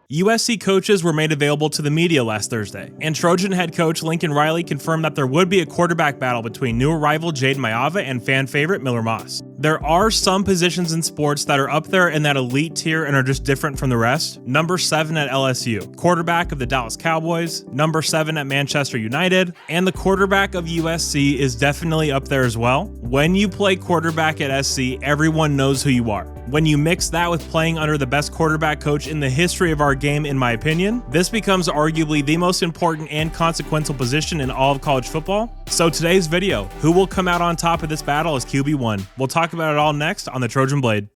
USC coaches were made available to the media last Thursday, and Trojan head coach Lincoln Riley confirmed that there would be a quarterback battle between new arrival Jaden Mava and fan favorite Miller Moss. There are some positions in sports that are up there in that elite tier and are just different from the rest. Number 7 at LSU, quarterback of the Dallas Cowboys, number 7 at Manchester United, and the quarterback of USC is definitely up there as well. When you play quarterback at SC, everyone knows who you are. When you mix that with playing under the best quarterback coach in the history of our game, in my opinion, this becomes arguably the most important and consequential position in all of college football. So today's video, who will come out on top of this battle is QB1. We'll talk about it all next on the Trojan Blade.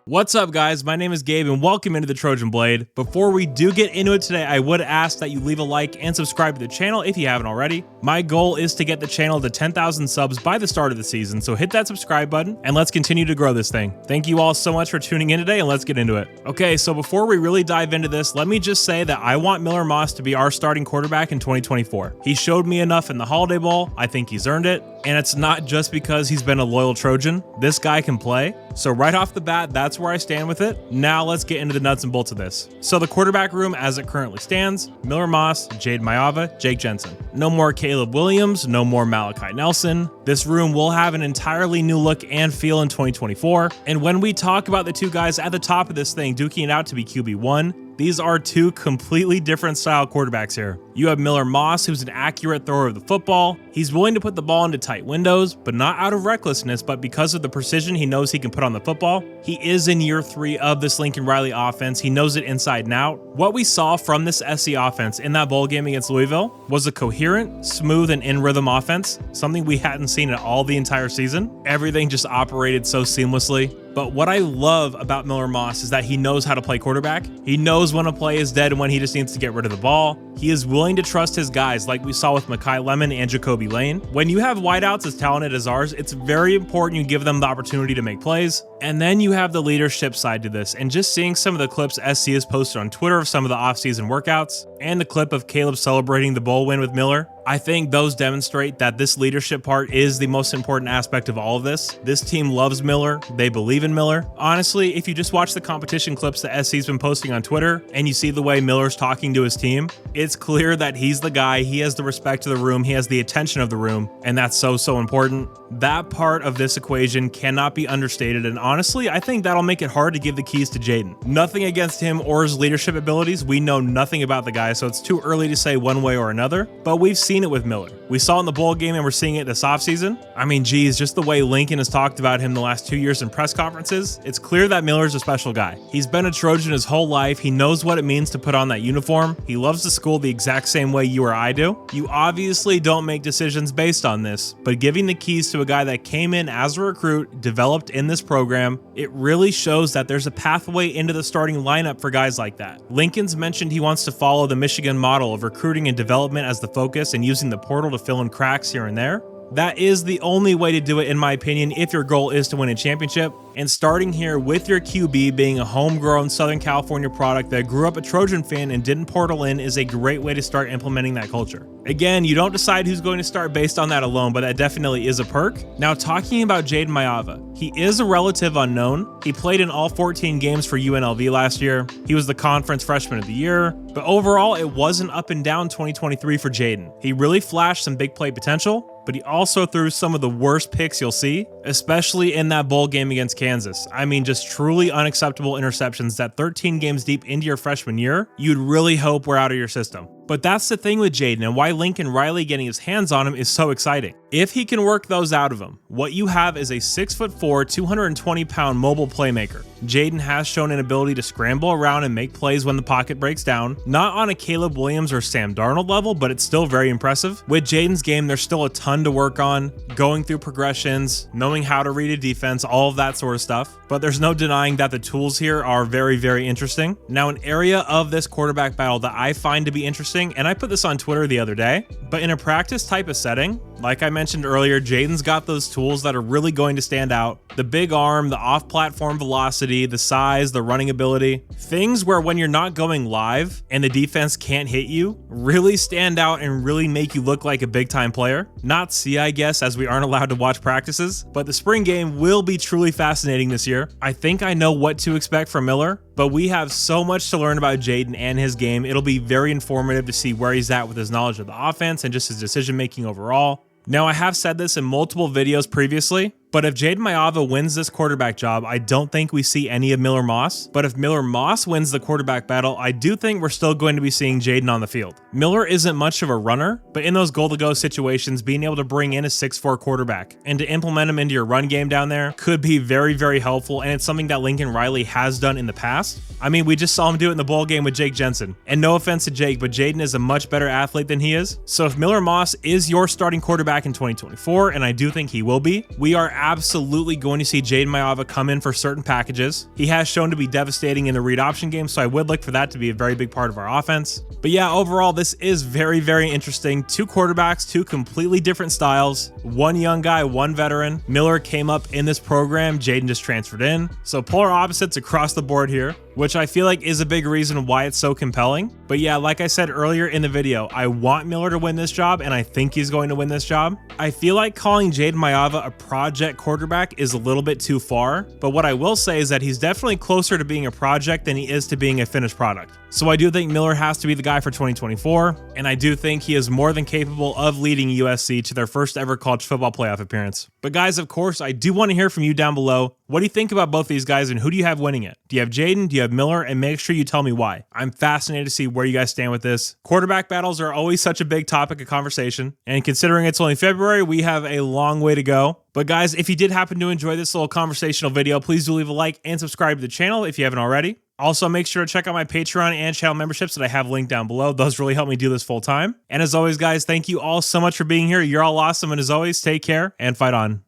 What's up, guys? My name is Gabe and welcome into the Trojan Blade. Before we do get into it today, I would ask that you leave a like and subscribe to the channel if you haven't already. My goal is to get the channel to 10,000 subs by the start of the season, so hit that subscribe button and let's continue to grow this thing. Thank you all so much for tuning in today and let's get into it. Okay, so before we really dive into this, let me just say that I want Miller Moss to be our starting quarterback in 2024. He showed me enough in the Holiday Bowl. I think he's earned it. And it's not just because he's been a loyal Trojan. This guy can play. So right off the bat, that's where I stand with it. Now let's get into the nuts and bolts of this. So the quarterback room as it currently stands: Miller Moss, Jaden Mava, Jake Jensen. No more Caleb Williams, no more Malachi Nelson. This room will have an entirely new look and feel in 2024. And when we talk about the two guys at the top of this thing duking it out to be QB1, these are two completely different style quarterbacks here. You have Miller Moss, who's an accurate thrower of the football. He's willing to put the ball into tight windows, but not out of recklessness, but because of the precision he knows he can put on the football. He is in year 3 of this Lincoln Riley offense. He knows it inside and out. What we saw from this SC offense in that bowl game against Louisville was a coherent, smooth, and in-rhythm offense, something we hadn't seen at all the entire season. Everything just operated so seamlessly. But what I love about Miller Moss is that he knows how to play quarterback. He knows when a play is dead and when he just needs to get rid of the ball. He is willing to trust his guys, like we saw with Makai Lemon and Jacoby Lane. When you have wideouts as talented as ours, it's very important you give them the opportunity to make plays. And then you have the leadership side to this, and just seeing some of the clips SC has posted on Twitter of some of the offseason workouts, and the clip of Caleb celebrating the bowl win with Miller, I think those demonstrate that this leadership part is the most important aspect of all of this. This team loves Miller. They believe in Miller. Honestly, if you just watch the competition clips that SC's been posting on Twitter, and you see the way Miller's talking to his team, it's clear that he's the guy. He has the respect of the room. He has the attention of the room, and that's so important. That part of this equation cannot be understated, and honestly, I think that'll make it hard to give the keys to Jaden. Nothing against him or his leadership abilities. We know nothing about the guy, so it's too early to say one way or another, but we've seen it with Miller. We saw it in the bowl game and we're seeing it this offseason. I mean, geez, just the way Lincoln has talked about him the last 2 years in press conferences, it's clear that Miller's a special guy. He's been a Trojan his whole life. He knows what it means to put on that uniform. He loves the school the exact same way you or I do. You obviously don't make decisions based on this, but giving the keys to a guy that came in as a recruit, developed in this program, it really shows that there's a pathway into the starting lineup for guys like that. Lincoln's mentioned he wants to follow the Michigan model of recruiting and development as the focus and using the portal to fill in cracks here and there. That is the only way to do it, in my opinion, if your goal is to win a championship. And starting here with your QB being a homegrown Southern California product that grew up a Trojan fan and didn't portal in is a great way to start implementing that culture. Again, you don't decide who's going to start based on that alone, but that definitely is a perk. Now, talking about Jaden Mava, he is a relative unknown. He played in all 14 games for UNLV last year. He was the conference freshman of the year, but overall, it was an up and down 2023 for Jaden. He really flashed some big play potential, but he also threw some of the worst picks you'll see, especially in that bowl game against Kansas. I mean, just truly unacceptable interceptions that 13 games deep into your freshman year, you'd really hope were out of your system. But that's the thing with Jaden and why Lincoln Riley getting his hands on him is so exciting. If he can work those out of him, what you have is a 6'4", 220-pound mobile playmaker. Jaden has shown an ability to scramble around and make plays when the pocket breaks down. Not on a Caleb Williams or Sam Darnold level, but it's still very impressive. With Jaden's game, there's still a ton to work on, going through progressions, knowing how to read a defense, all of that sort of stuff. But there's no denying that the tools here are very interesting. Now, an area of this quarterback battle that I find to be interesting, and I put this on Twitter the other day, but in a practice type of setting, Like I mentioned earlier, Jaden's got those tools that are really going to stand out. The big arm, the off-platform velocity, the size, the running ability. Things where when you're not going live and the defense can't hit you, really stand out and really make you look like a big-time player. Not see, I guess, as we aren't allowed to watch practices, but the spring game will be truly fascinating this year. I think I know what to expect from Miller, but we have so much to learn about Jaden and his game. It'll be very informative to see where he's at with his knowledge of the offense and just his decision-making overall. Now, I have said this in multiple videos previously, but if Jaden Mava wins this quarterback job, I don't think we see any of Miller Moss. But if Miller Moss wins the quarterback battle, I do think we're still going to be seeing Jaden on the field. Miller isn't much of a runner, but in those goal-to-go situations, being able to bring in a 6'4" quarterback and to implement him into your run game down there could be very, very helpful, and it's something that Lincoln Riley has done in the past. I mean, we just saw him do it in the bowl game with Jake Jensen. And no offense to Jake, but Jaden is a much better athlete than he is. So if Miller Moss is your starting quarterback in 2024, and I do think he will be, we are absolutely going to see Jaden Mava come in for certain packages. He has shown to be devastating in the read option game, so I would look for that to be a very big part of our offense. But yeah, overall, this is very, very interesting. Two quarterbacks, two completely different styles. One young guy, one veteran. Miller came up in this program. Jaden just transferred in. So polar opposites across the board here, which I feel like is a big reason why it's so compelling. But yeah, like I said earlier in the video, I want Miller to win this job, and I think he's going to win this job. I feel like calling Jaden Mava a project quarterback is a little bit too far, but what I will say is that he's definitely closer to being a project than he is to being a finished product. So I do think Miller has to be the guy for 2024, and I do think he is more than capable of leading USC to their first ever college football playoff appearance. But guys, of course, I do want to hear from you down below. What do you think about both these guys, and who do you have winning it? Do you have Jaden? Do you have Miller? And make sure you tell me why. I'm fascinated to see where you guys stand with this. Quarterback battles are always such a big topic of conversation, and considering it's only February, we have a long way to go. But guys, if you did happen to enjoy this little conversational video, please do leave a like and subscribe to the channel if you haven't already. Also, make sure to check out my Patreon and channel memberships that I have linked down below. Those really help me do this full time. And as always, guys, thank you all so much for being here. You're all awesome. And as always, take care and fight on.